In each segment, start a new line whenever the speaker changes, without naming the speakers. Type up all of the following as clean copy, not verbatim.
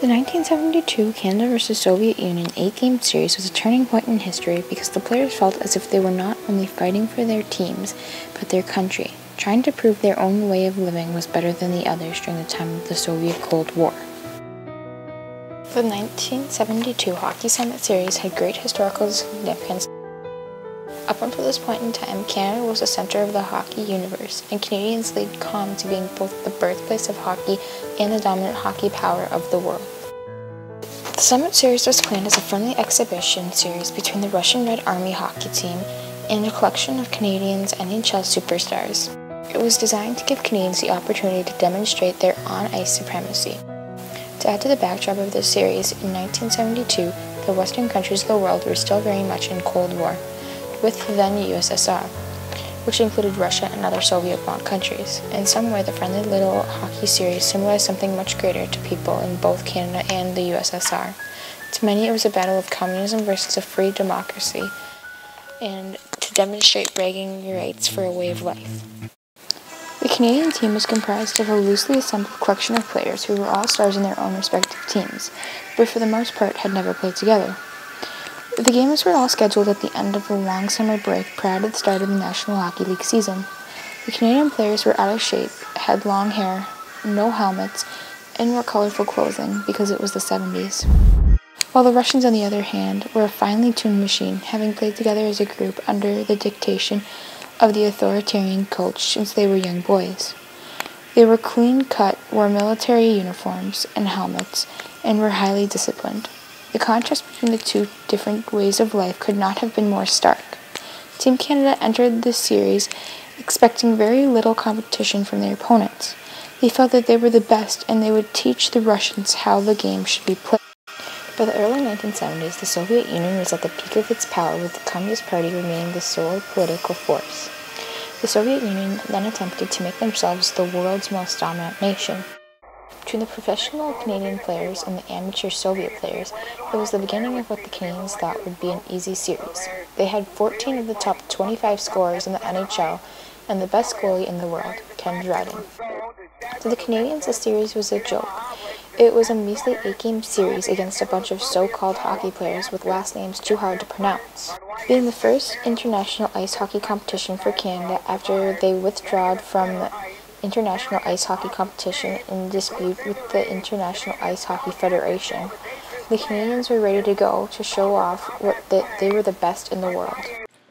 The 1972 Canada vs. Soviet Union 8-game series was a turning point in history because the players felt as if they were not only fighting for their teams, but their country, trying to prove their own way of living was better than the others during the time of the Soviet Cold War. The 1972 Hockey Summit Series had great historical significance. Up until this point in time, Canada was the center of the hockey universe, and Canadians laid claim to being both the birthplace of hockey and the dominant hockey power of the world. The Summit Series was planned as a friendly exhibition series between the Russian Red Army hockey team and a collection of Canadians' NHL superstars. It was designed to give Canadians the opportunity to demonstrate their on-ice supremacy. To add to the backdrop of this series, in 1972, the Western countries of the world were still very much in Cold War with the then USSR, which included Russia and other Soviet bloc countries. In some way, the friendly little hockey series symbolized something much greater to people in both Canada and the USSR. To many, it was a battle of communism versus a free democracy, and to demonstrate bragging rights for a way of life. The Canadian team was comprised of a loosely assembled collection of players who were all stars in their own respective teams, but for the most part had never played together. The games were all scheduled at the end of the long summer break prior to the start of the National Hockey League season. The Canadian players were out of shape, had long hair, no helmets, and wore colorful clothing because it was the 70s. While the Russians, on the other hand, were a finely tuned machine, having played together as a group under the dictation of the authoritarian coach since they were young boys. They were clean-cut, wore military uniforms and helmets, and were highly disciplined. The contrast between the two different ways of life could not have been more stark. Team Canada entered the series expecting very little competition from their opponents. They felt that they were the best and they would teach the Russians how the game should be played. By the early 1970s, the Soviet Union was at the peak of its power, with the Communist Party remaining the sole political force. The Soviet Union then attempted to make themselves the world's most dominant nation. Between the professional Canadian players and the amateur Soviet players, it was the beginning of what the Canadians thought would be an easy series. They had 14 of the top 25 scorers in the NHL and the best goalie in the world, Ken Dryden. To the Canadians, the series was a joke. It was a measly 8-game series against a bunch of so-called hockey players with last names too hard to pronounce. Being the first international ice hockey competition for Canada after they withdrew from the international ice hockey competition in dispute with the International Ice Hockey Federation, the Canadians were ready to go to show off that they were the best in the world.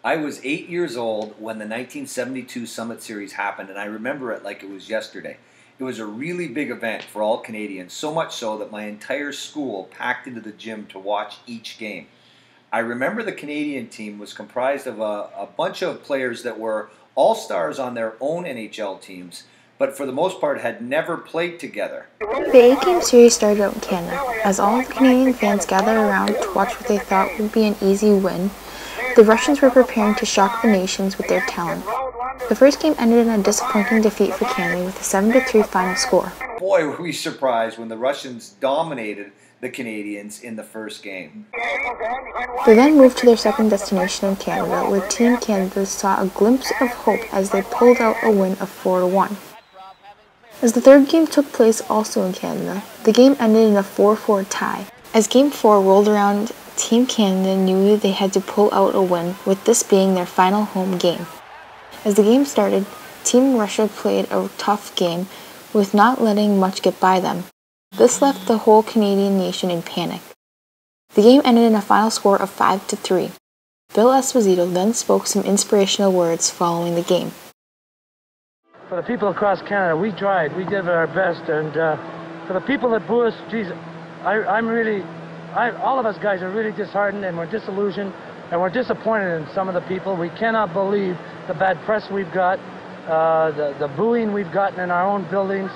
I was 8 years old when the 1972 Summit Series happened, and I remember it like it was yesterday. It was a really big event for all Canadians, so much so that my entire school packed into the gym to watch each game. I remember the Canadian team was comprised of a bunch of players that were all-stars on their own NHL teams, but for the most part had never played together.
The 8-game series started out in Canada, as all of the Canadian fans gathered around to watch what they thought would be an easy win. The Russians were preparing to shock the nations with their talent. The first game ended in a disappointing defeat for Canada with a 7-3 final score.
Boy, were we surprised when the Russians dominated the Canadians in the first game.
They then moved to their second destination in Canada, where Team Canada saw a glimpse of hope as they pulled out a win of 4-1. As the third game took place also in Canada, the game ended in a 4-4 tie. As Game 4 rolled around, Team Canada knew they had to pull out a win, with this being their final home game. As the game started, Team Russia played a tough game, with not letting much get by them. This left the whole Canadian nation in panic. The game ended in a final score of 5-3. Bill Esposito then spoke some inspirational words following the game.
For the people across Canada, we tried, we did our best, and for the people that boo us, geez, all of us guys are really disheartened and we're disillusioned and we're disappointed in some of the people. We cannot believe the bad press we've got, the booing we've gotten in our own buildings,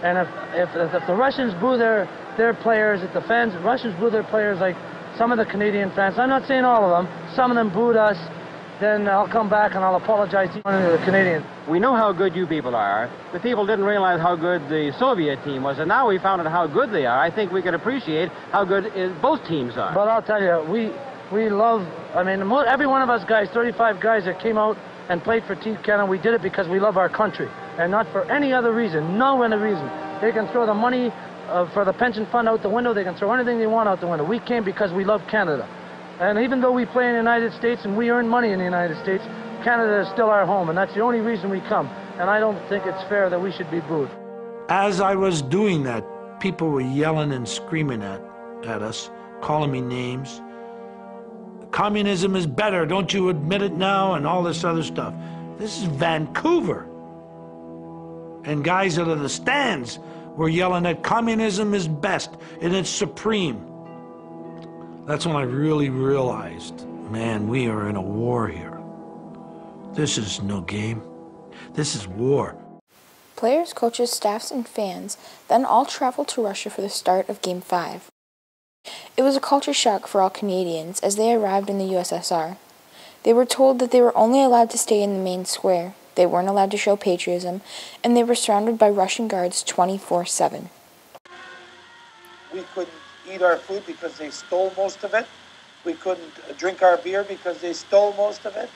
and if the Russians boo their players, if the Russians boo their players like some of the Canadian fans, I'm not saying all of them, some of them booed us, then I'll come back and I'll apologize to the Canadians.
We know how good you people are. The people didn't realize how good the Soviet team was, and now we found out how good they are. I think we can appreciate how good both teams are.
But I'll tell you, we love, I mean, every one of us guys, 35 guys that came out and played for Team Canada, we did it because we love our country, and not for any other reason, no other reason. They can throw the money for the pension fund out the window. They can throw anything they want out the window. We came because we love Canada. And even though we play in the United States and we earn money in the United States, Canada is still our home, and that's the only reason we come. And I don't think it's fair that we should be booed.
As I was doing that, people were yelling and screaming at us, calling me names. Communism is better, don't you admit it now, and all this other stuff. This is Vancouver. And guys out of the stands were yelling that communism is best and it's supreme. That's when I really realized, man, we are in a war here. This is no game. This is war.
Players, coaches, staffs, and fans then all traveled to Russia for the start of Game 5. It was a culture shock for all Canadians as they arrived in the USSR. They were told that they were only allowed to stay in the main square, they weren't allowed to show patriotism, and they were surrounded by Russian guards 24/7.
We couldn't eat our food because they stole most of it. We couldn't drink our beer because they stole most of it.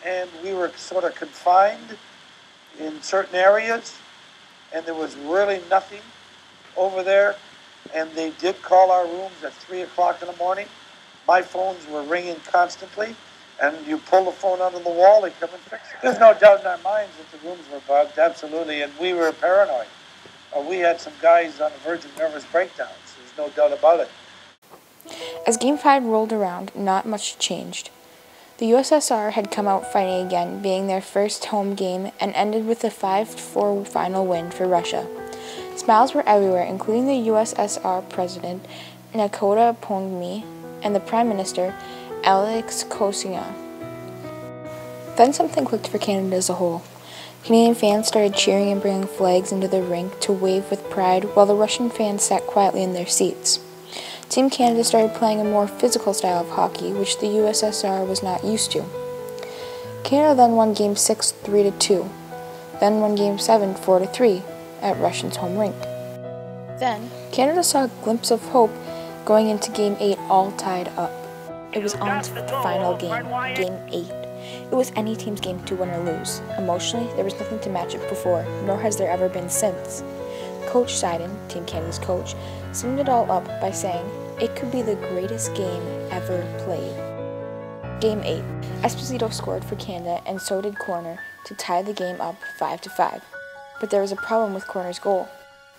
And we were sort of confined in certain areas, and there was really nothing over there. And they did call our rooms at 3 o'clock in the morning. My phones were ringing constantly, and you pull the phone out of the wall, they come and fix it. There's no doubt in our minds that the rooms were bugged, absolutely, and we were paranoid. We had some guys on the verge of nervous breakdowns. There's no doubt about it.
As Game 5 rolled around, not much changed. The USSR had come out fighting again, being their first home game, and ended with a 5-4 final win for Russia. Smiles were everywhere, including the USSR President Nikita Khrushchev and the Prime Minister Alex Kosygin. Then something clicked for Canada as a whole. Canadian fans started cheering and bringing flags into the rink to wave with pride, while the Russian fans sat quietly in their seats. Team Canada started playing a more physical style of hockey, which the USSR was not used to. Canada then won Game 6 3-2, then won Game 7 4-3 at Russia's home rink. Then, Canada saw a glimpse of hope going into Game 8 all tied up. It was on to the final game, Game 8. It was any team's game to win or lose. Emotionally, there was nothing to match it before, nor has there ever been since. Coach Seiden, Team Canada's coach, summed it all up by saying, "It could be the greatest game ever played." Game 8. Esposito scored for Canada, and so did Corner, to tie the game up 5-5. But there was a problem with Corner's goal.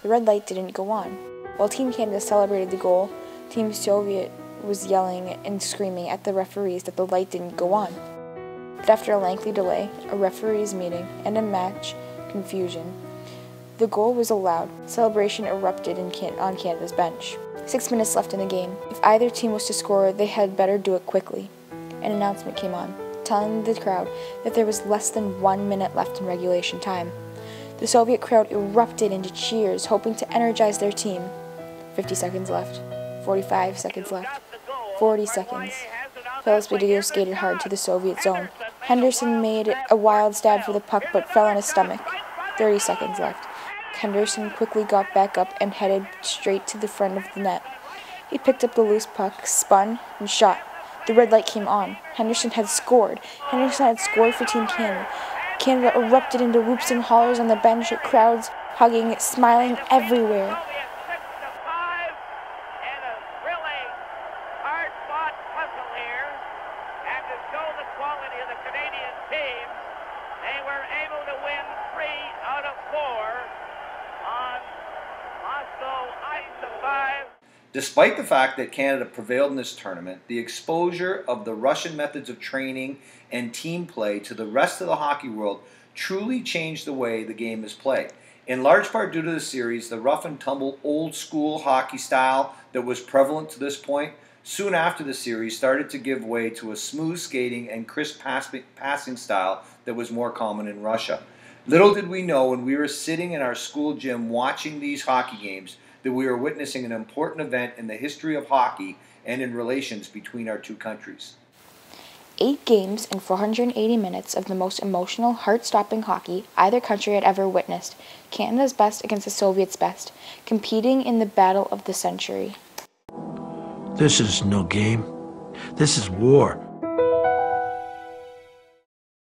The red light didn't go on. While Team Canada celebrated the goal, Team Soviet was yelling and screaming at the referees that the light didn't go on. But after a lengthy delay, a referees meeting, and a match confusion, the goal was allowed. Celebration erupted on Canada's bench. 6 minutes left in the game. If either team was to score, they had better do it quickly. An announcement came on, telling the crowd that there was less than 1 minute left in regulation time. The Soviet crowd erupted into cheers, hoping to energize their team. 50 seconds left. 45 seconds left. 40 seconds. Esposito skated hard to the Soviet zone. Henderson made a wild stab for the puck but fell on his stomach. 30 seconds left. Henderson quickly got back up and headed straight to the front of the net. He picked up the loose puck, spun, and shot. The red light came on. Henderson had scored. Henderson had scored for Team Canada. Canada erupted into whoops and hollers on the bench, with crowds hugging, smiling everywhere.
Despite the fact that Canada prevailed in this tournament, the exposure of the Russian methods of training and team play to the rest of the hockey world truly changed the way the game is played. In large part due to the series, the rough and tumble old school hockey style that was prevalent to this point, soon after the series started to give way to a smooth skating and crisp passing style that was more common in Russia. Little did we know when we were sitting in our school gym watching these hockey games that we were witnessing an important event in the history of hockey and in relations between our two countries.
8 games and 480 minutes of the most emotional, heart-stopping hockey either country had ever witnessed. Canada's best against the Soviets' best, competing in the battle of the century.
This is no game. This is war.